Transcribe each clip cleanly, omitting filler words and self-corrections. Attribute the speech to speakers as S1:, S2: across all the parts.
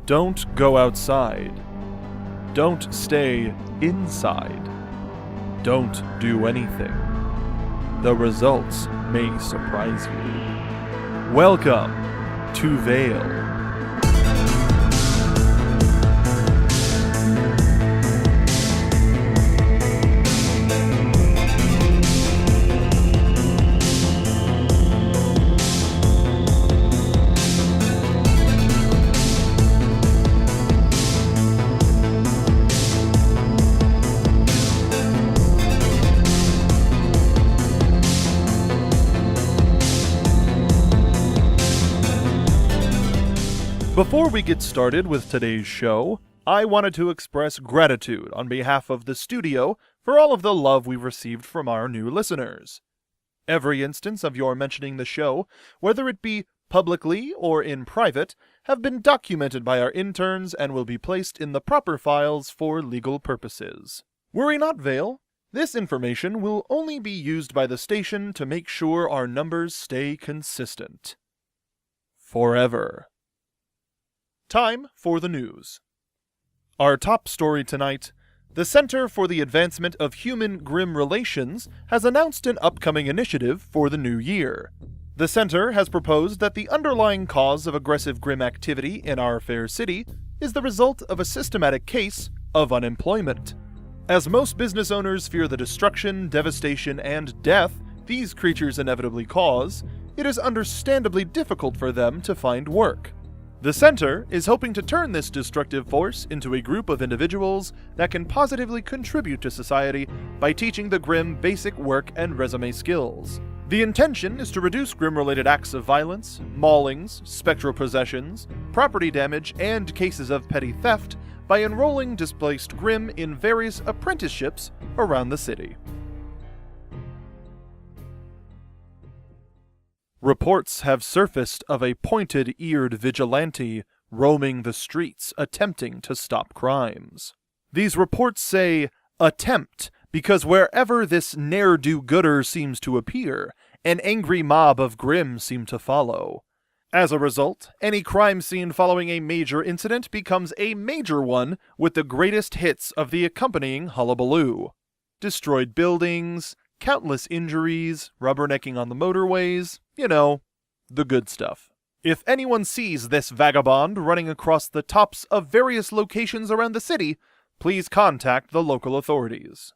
S1: Don't go outside. Don't stay inside. Don't do anything. The results may surprise you. Welcome to Vale. Before we get started with today's show, I wanted to express gratitude on behalf of the studio for all of the love we've received from our new listeners. Every instance of your mentioning the show, whether it be publicly or in private, have been documented by our interns and will be placed in the proper files for legal purposes. Worry not, Vale. This information will only be used by the station to make sure our numbers stay consistent. Forever. Time for the news. Our top story tonight: the Center for the Advancement of Human Grimm Relations has announced an upcoming initiative for the new year. The center has proposed that the underlying cause of aggressive Grimm activity in our fair city is the result of a systematic case of unemployment. As most business owners fear the destruction, devastation, and death these creatures inevitably cause, it is understandably difficult for them to find work. The center is hoping to turn this destructive force into a group of individuals that can positively contribute to society by teaching the Grimm basic work and resume skills. The intention is to reduce Grimm-related acts of violence, maulings, spectral possessions, property damage, and cases of petty theft by enrolling displaced Grimm in various apprenticeships around the city. Reports have surfaced of a pointed-eared vigilante roaming the streets attempting to stop crimes. These reports say attempt because wherever this ne'er-do-gooder seems to appear, an angry mob of Grimm seem to follow. As a result, any crime scene following a major incident becomes a major one with the greatest hits of the accompanying hullabaloo. Destroyed buildings, countless injuries, rubbernecking on the motorways, you know, the good stuff. If anyone sees this vagabond running across the tops of various locations around the city, please contact the local authorities.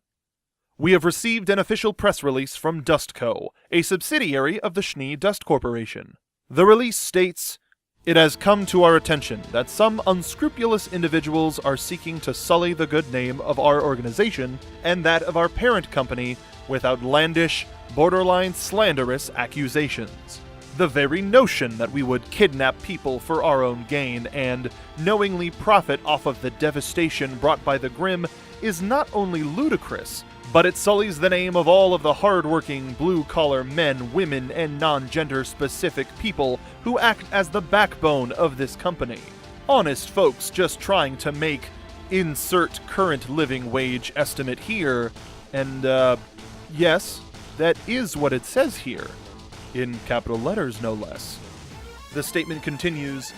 S1: We have received an official press release from Dust Co., a subsidiary of the Schnee Dust Corporation. The release states, "It has come to our attention that some unscrupulous individuals are seeking to sully the good name of our organization and that of our parent company with outlandish, borderline slanderous accusations. The very notion that we would kidnap people for our own gain and knowingly profit off of the devastation brought by the Grimm is not only ludicrous, but it sullies the name of all of the hard-working, blue-collar men, women, and non-gender-specific people who act as the backbone of this company. Honest folks just trying to make insert current living wage estimate here, and, yes, that is what it says here, in capital letters no less." The statement continues,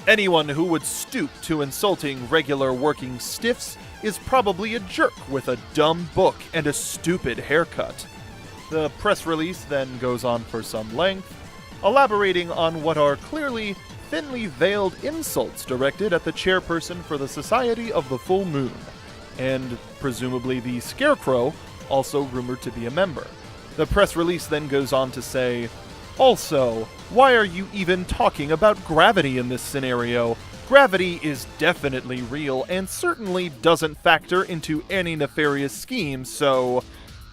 S1: "Anyone who would stoop to insulting regular working stiffs is probably a jerk with a dumb book and a stupid haircut." The press release then goes on for some length, elaborating on what are clearly thinly veiled insults directed at the chairperson for the Society of the Full Moon, and presumably the Scarecrow, also rumored to be a member. The press release then goes on to say, "Also, why are you even talking about gravity in this scenario? Gravity is definitely real and certainly doesn't factor into any nefarious schemes, so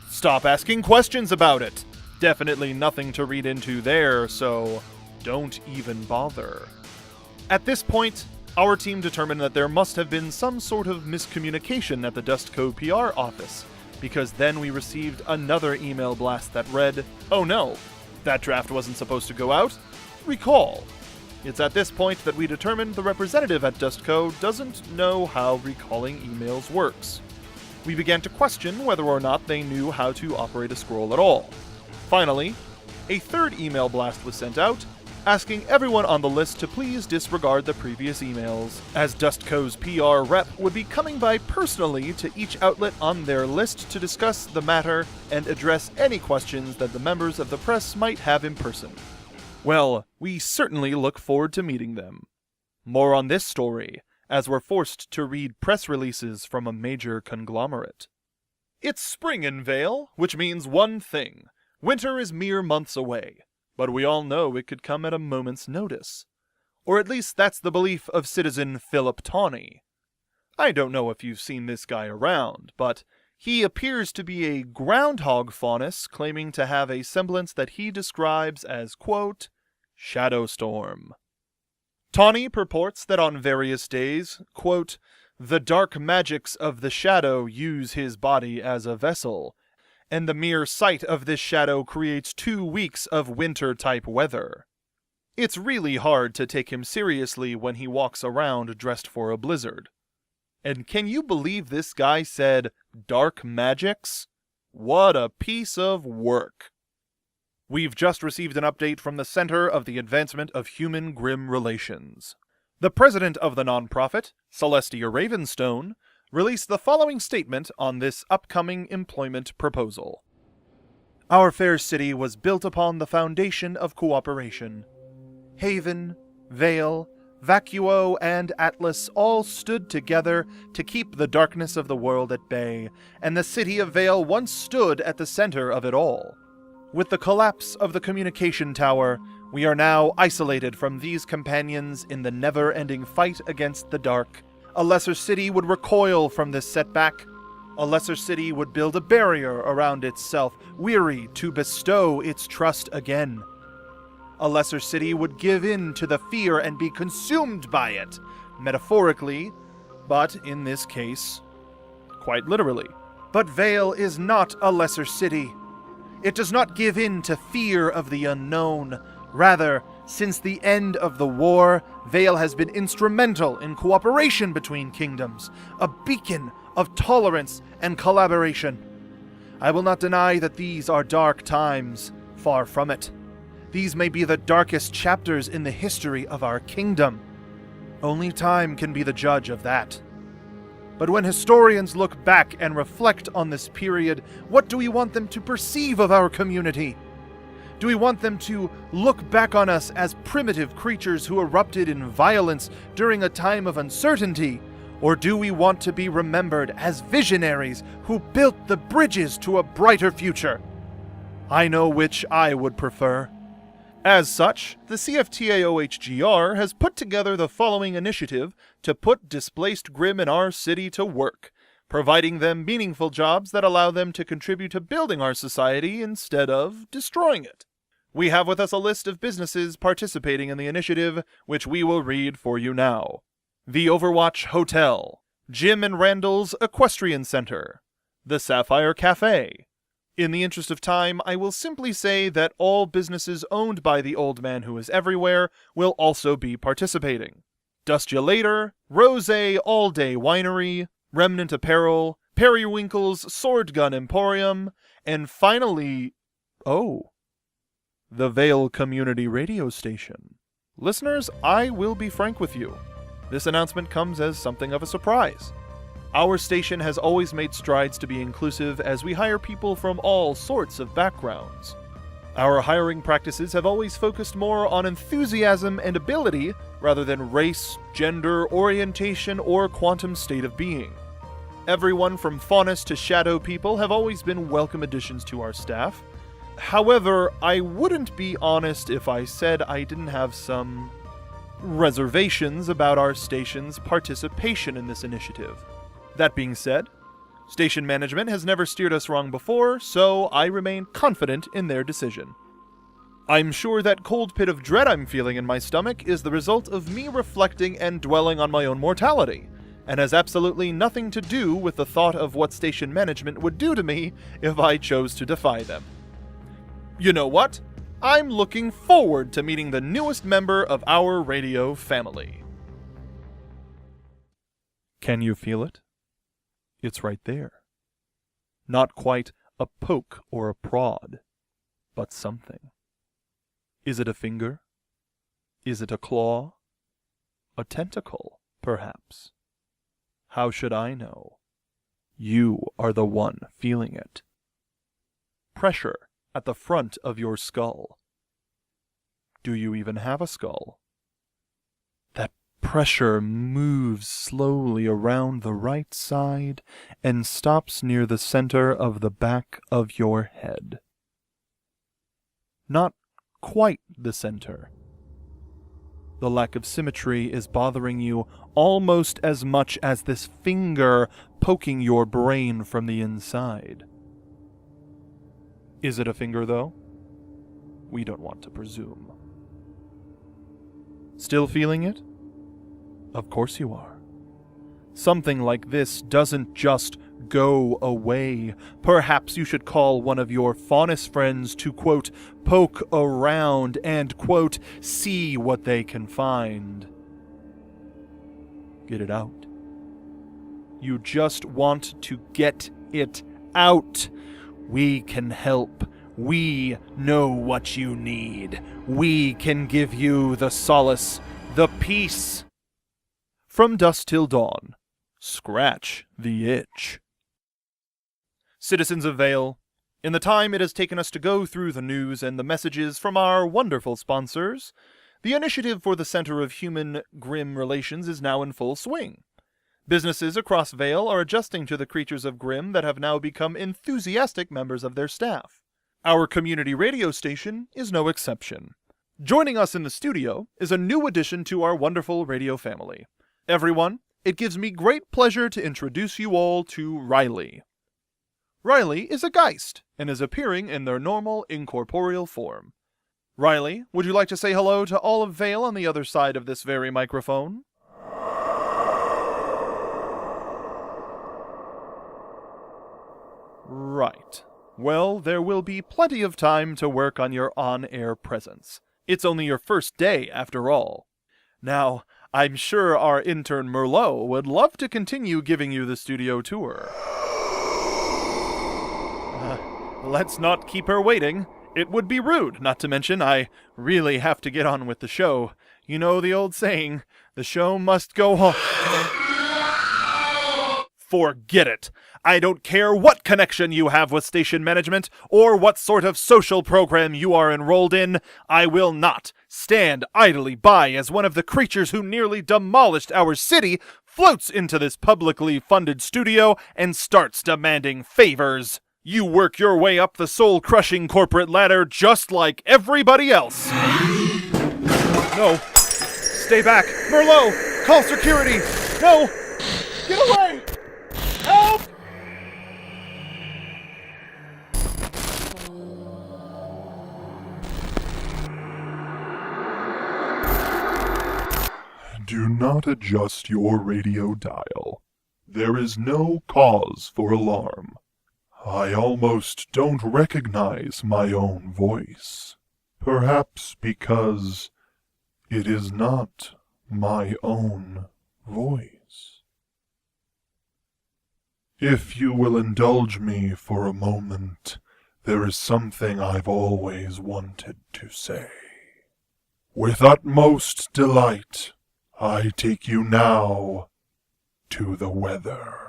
S1: stop asking questions about it. Definitely nothing to read into there, so don't even bother." At this point, our team determined that there must have been some sort of miscommunication at the Dustco PR office, because then we received another email blast that read, "Oh no, that draft wasn't supposed to go out. Recall." It's at this point that we determined the representative at Dustco doesn't know how recalling emails works. We began to question whether or not they knew how to operate a scroll at all. Finally, a third email blast was sent out, asking everyone on the list to please disregard the previous emails, as Dustco's PR rep would be coming by personally to each outlet on their list to discuss the matter and address any questions that the members of the press might have in person. Well, we certainly look forward to meeting them. More on this story, as we're forced to read press releases from a major conglomerate. It's spring in Vale, which means one thing. Winter is mere months away, but we all know it could come at a moment's notice. Or at least that's the belief of citizen Philip Tawney. I don't know if you've seen this guy around, but he appears to be a groundhog faunus claiming to have a semblance that he describes as, quote, shadow storm. Tawney purports that on various days, quote, the dark magics of the shadow use his body as a vessel, and the mere sight of this shadow creates 2 weeks of winter-type weather. It's really hard to take him seriously when he walks around dressed for a blizzard. And can you believe this guy said dark magics? What a piece of work. We've just received an update from the Center of the Advancement of Human Grimm Relations. The president of the nonprofit, Celestia Ravenstone, released the following statement on this upcoming employment proposal. Our fair city was built upon the foundation of cooperation. Haven, Vale, Vacuo, and Atlas all stood together to keep the darkness of the world at bay, and the city of Vale once stood at the center of it all. With the collapse of the communication tower, we are now isolated from these companions in the never-ending fight against the dark. A lesser city would recoil from this setback. A lesser city would build a barrier around itself, weary to bestow its trust again. A lesser city would give in to the fear and be consumed by it, metaphorically, but in this case, quite literally. But Vale is not a lesser city. It does not give in to fear of the unknown. Rather, since the end of the war, Vale has been instrumental in cooperation between kingdoms, a beacon of tolerance and collaboration. I will not deny that these are dark times, far from it. These may be the darkest chapters in the history of our kingdom. Only time can be the judge of that. But when historians look back and reflect on this period, what do we want them to perceive of our community? Do we want them to look back on us as primitive creatures who erupted in violence during a time of uncertainty? Or do we want to be remembered as visionaries who built the bridges to a brighter future? I know which I would prefer. As such, the CFTAOHGR has put together the following initiative to put displaced Grimm in our city to work, providing them meaningful jobs that allow them to contribute to building our society instead of destroying it. We have with us a list of businesses participating in the initiative, which we will read for you now. The Overwatch Hotel, Jim and Randall's Equestrian Center, the Sapphire Cafe. In the interest of time, I will simply say that all businesses owned by the Old Man Who Is Everywhere will also be participating. Dust Ya Later, Rose All Day Winery, Remnant Apparel, Periwinkle's Sword Gun Emporium, and finally, the Vale Community Radio Station. Listeners, I will be frank with you. This announcement comes as something of a surprise. Our station has always made strides to be inclusive as we hire people from all sorts of backgrounds. Our hiring practices have always focused more on enthusiasm and ability rather than race, gender, orientation, or quantum state of being. Everyone from faunus to shadow people have always been welcome additions to our staff. However, I wouldn't be honest if I said I didn't have some reservations about our station's participation in this initiative. That being said, station management has never steered us wrong before, so I remain confident in their decision. I'm sure that cold pit of dread I'm feeling in my stomach is the result of me reflecting and dwelling on my own mortality, and has absolutely nothing to do with the thought of what station management would do to me if I chose to defy them. You know what? I'm looking forward to meeting the newest member of our radio family. Can you feel it? It's right there. Not quite a poke or a prod, but something. Is it a finger? Is it a claw? A tentacle, perhaps? How should I know? You are the one feeling it. Pressure at the front of your skull. Do you even have a skull? That pressure moves slowly around the right side and stops near the center of the back of your head. Not quite the center. The lack of symmetry is bothering you almost as much as this finger poking your brain from the inside. Is it a finger, though? We don't want to presume. Still feeling it? Of course you are. Something like this doesn't just go away. Perhaps you should call one of your faunus friends to, quote, poke around and, quote, see what they can find. Get it out. You just want to get it out. We can help. We know what you need. We can give you the solace, the peace. From dusk till dawn, scratch the itch. Citizens of Vale, in the time it has taken us to go through the news and the messages from our wonderful sponsors, the initiative for the Center of Human Grimm Relations is now in full swing. Businesses across Vale are adjusting to the creatures of Grimm that have now become enthusiastic members of their staff. Our community radio station is no exception. Joining us in the studio is a new addition to our wonderful radio family. Everyone, it gives me great pleasure to introduce you all to Riley. Riley is a Geist and is appearing in their normal incorporeal form. Riley, would you like to say hello to all of Vale on the other side of this very microphone? Right. Well, there will be plenty of time to work on your on-air presence. It's only your first day, after all. Now, I'm sure our intern Merlot would love to continue giving you the studio tour. Let's not keep her waiting. It would be rude, not to mention I really have to get on with the show. You know the old saying, the show must go on. Forget it. I don't care what connection you have with station management or what sort of social program you are enrolled in. I will not stand idly by as one of the creatures who nearly demolished our city floats into this publicly funded studio and starts demanding favors. You work your way up the soul-crushing corporate ladder just like everybody else. No. Stay back. Merlot! Call security! No! Get away! Help!
S2: Do not adjust your radio dial. There is no cause for alarm. I almost don't recognize my own voice. Perhaps because it is not my own voice. If you will indulge me for a moment, there is something I've always wanted to say. With utmost delight, I take you now to the weather.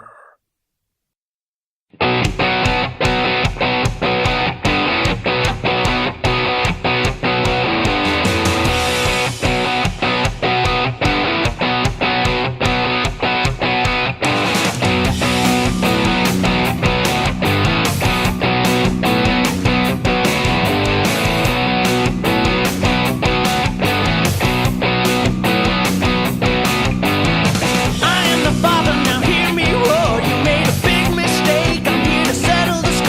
S3: I am the father, now hear me roar. You made a big mistake, I'm here to settle the score.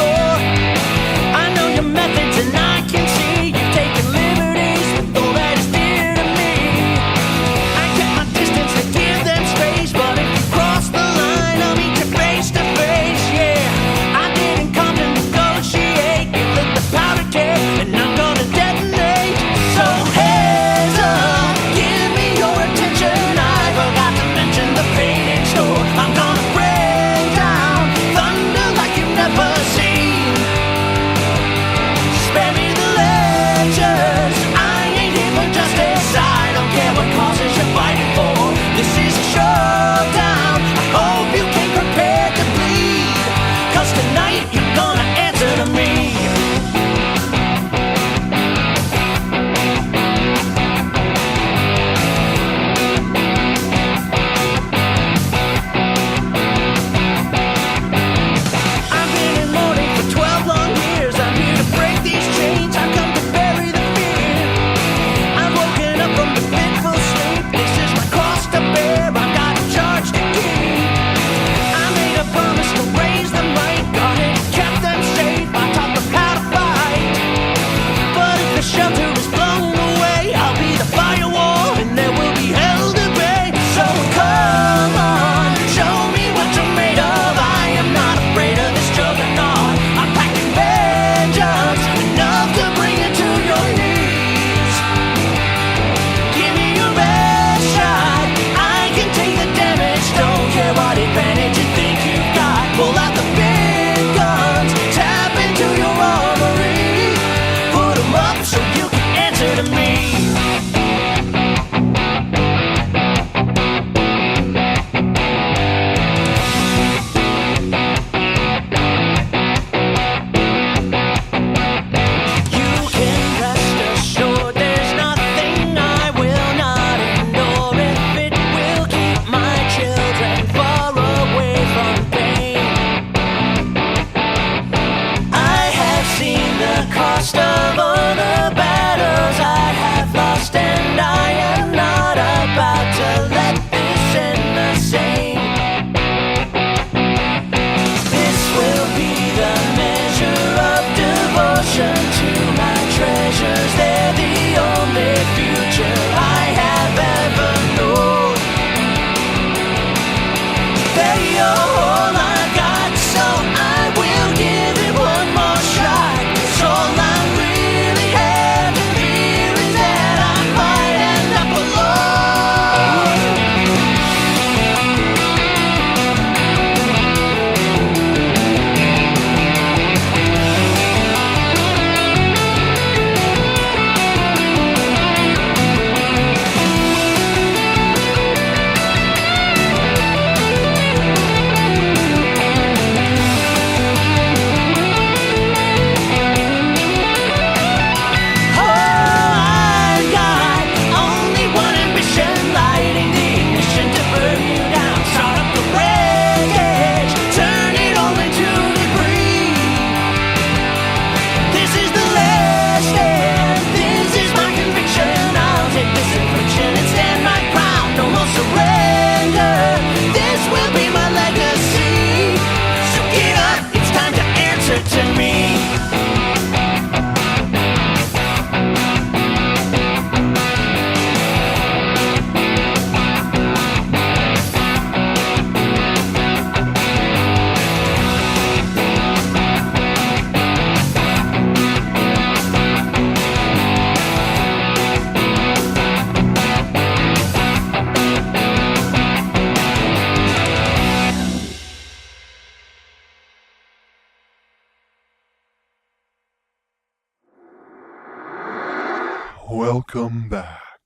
S2: Welcome back.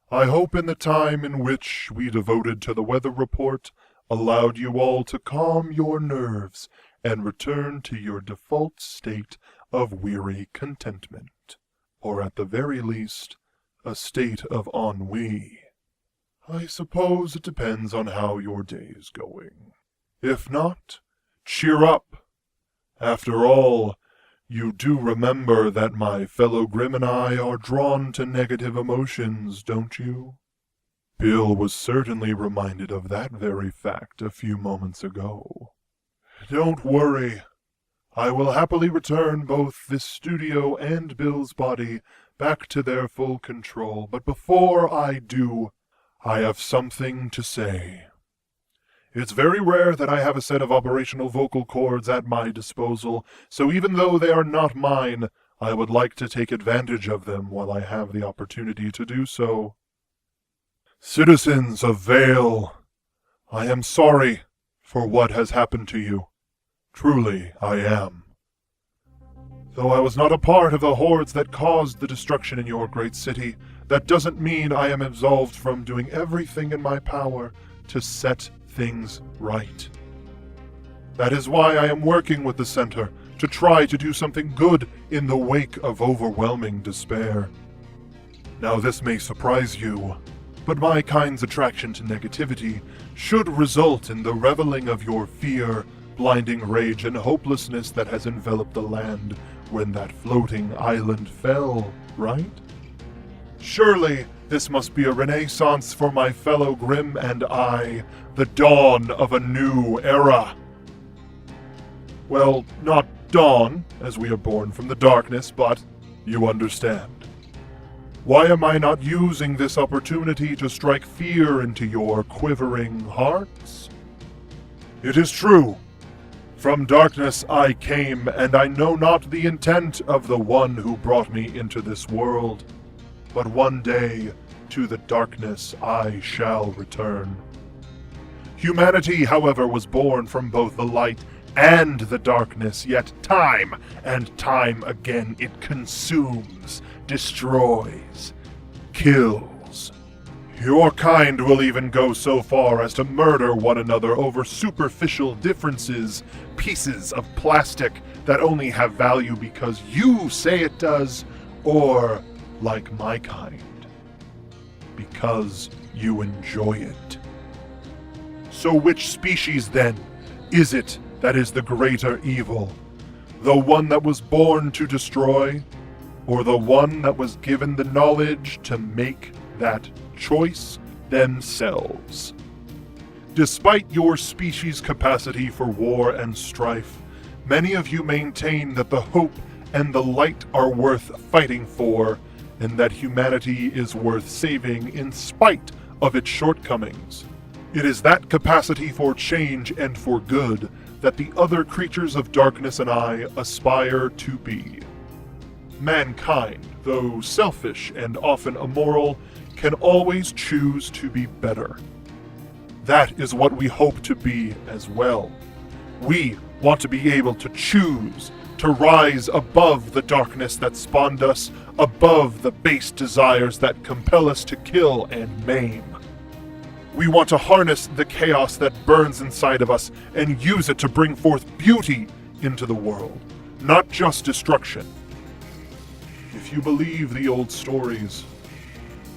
S2: I hope in the time in which we devoted to the weather report allowed you all to calm your nerves and return to your default state of weary contentment, or at the very least, a state of ennui. I suppose it depends on how your day is going. If not, cheer up. After all, you do remember that my fellow Grimm and I are drawn to negative emotions, don't you? Bill was certainly reminded of that very fact a few moments ago. Don't worry. I will happily return both this studio and Bill's body back to their full control, but before I do, I have something to say. It's very rare that I have a set of operational vocal cords at my disposal, so even though they are not mine, I would like to take advantage of them while I have the opportunity to do so. Citizens of Vale, I am sorry for what has happened to you. Truly, I am. Though I was not a part of the hordes that caused the destruction in your great city, that doesn't mean I am absolved from doing everything in my power to set things right. That is why I am working with the Center to try to do something good in the wake of overwhelming despair. Now this may surprise you, but my kind's attraction to negativity should result in the reveling of your fear, blinding rage, and hopelessness that has enveloped the land when that floating island fell, right? Surely this must be a renaissance for my fellow Grimm and I, the dawn of a new era. Well, not dawn, as we are born from the darkness, but you understand. Why am I not using this opportunity to strike fear into your quivering hearts? It is true. From darkness I came, and I know not the intent of the one who brought me into this world. But one day, to the darkness I shall return. Humanity, however, was born from both the light and the darkness, yet time and time again it consumes, destroys, kills. Your kind will even go so far as to murder one another over superficial differences, pieces of plastic that only have value because you say it does, or, like my kind, because you enjoy it. So which species, then, is it that is the greater evil? The one that was born to destroy, or the one that was given the knowledge to make that choice themselves? Despite your species' capacity for war and strife, many of you maintain that the hope and the light are worth fighting for, and that humanity is worth saving in spite of its shortcomings. It is that capacity for change and for good that the other creatures of darkness and I aspire to be. Mankind, though selfish and often immoral, can always choose to be better. That is what we hope to be as well. We want to be able to choose to rise above the darkness that spawned us, above the base desires that compel us to kill and maim. We want to harness the chaos that burns inside of us and use it to bring forth beauty into the world, not just destruction. If you believe the old stories,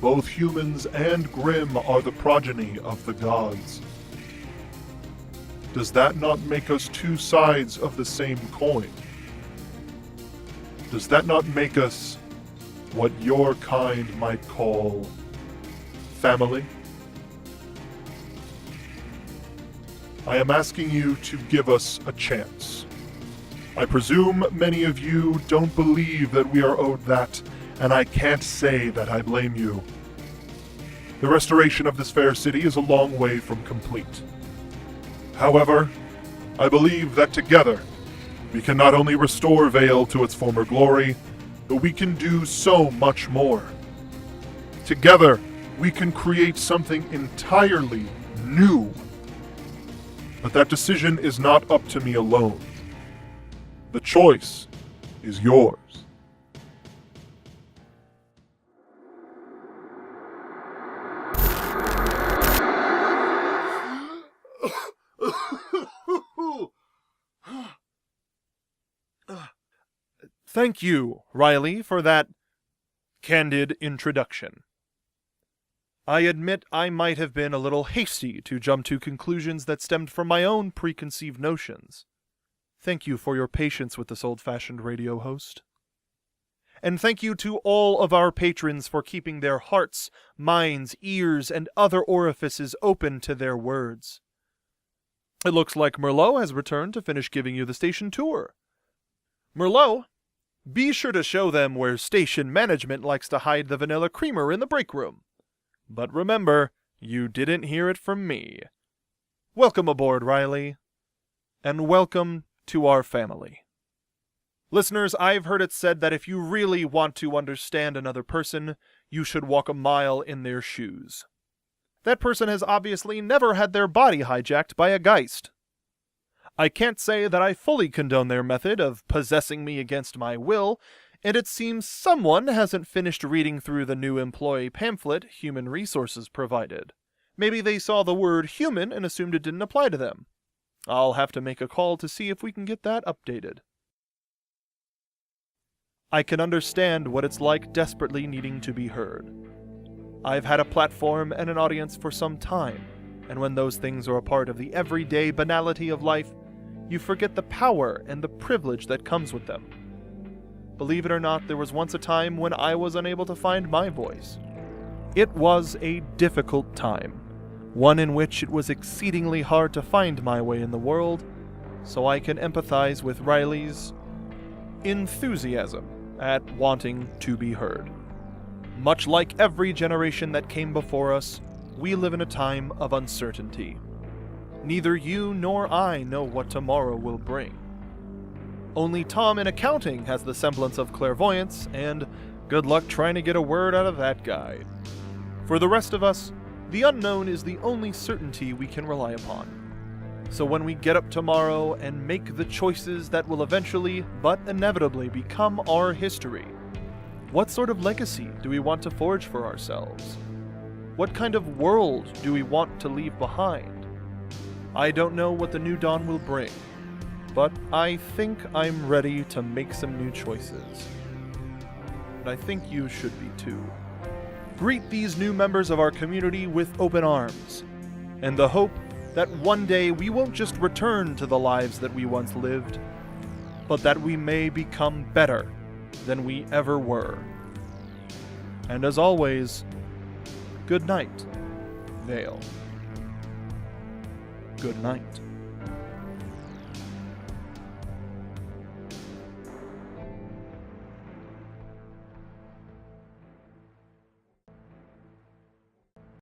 S2: both humans and Grimm are the progeny of the gods. Does that not make us two sides of the same coin? Does that not make us what your kind might call family? I am asking you to give us a chance. I presume many of you don't believe that we are owed that, and I can't say that I blame you. The restoration of this fair city is a long way from complete. However, I believe that together, we can not only restore Vale to its former glory, but we can do so much more. Together, we can create something entirely new. But that decision is not up to me alone. The choice is yours.
S1: Thank you, Riley, for that candid introduction. I admit I might have been a little hasty to jump to conclusions that stemmed from my own preconceived notions. Thank you for your patience with this old-fashioned radio host. And thank you to all of our patrons for keeping their hearts, minds, ears, and other orifices open to their words. It looks like Merlot has returned to finish giving you the station tour. Merlot, be sure to show them where station management likes to hide the vanilla creamer in the break room. But remember, you didn't hear it from me. Welcome aboard, Riley. And welcome to our family. Listeners, I've heard it said that if you really want to understand another person, you should walk a mile in their shoes. That person has obviously never had their body hijacked by a geist. I can't say that I fully condone their method of possessing me against my will, and it seems someone hasn't finished reading through the new employee pamphlet Human Resources provided. Maybe they saw the word human and assumed it didn't apply to them. I'll have to make a call to see if we can get that updated. I can understand what it's like desperately needing to be heard. I've had a platform and an audience for some time, and when those things are a part of the everyday banality of life, you forget the power and the privilege that comes with them. Believe it or not, there was once a time when I was unable to find my voice. It was a difficult time, one in which it was exceedingly hard to find my way in the world, so I can empathize with Riley's enthusiasm at wanting to be heard. Much like every generation that came before us, we live in a time of uncertainty. Neither you nor I know what tomorrow will bring. Only Tom in accounting has the semblance of clairvoyance, and good luck trying to get a word out of that guy. For the rest of us, the unknown is the only certainty we can rely upon. So when we get up tomorrow and make the choices that will eventually, but inevitably, become our history, what sort of legacy do we want to forge for ourselves? What kind of world do we want to leave behind? I don't know what the new dawn will bring, but I think I'm ready to make some new choices. And I think you should be too. Greet these new members of our community with open arms, and the hope that one day we won't just return to the lives that we once lived, but that we may become better than we ever were. And as always, good night, Vale. Good night.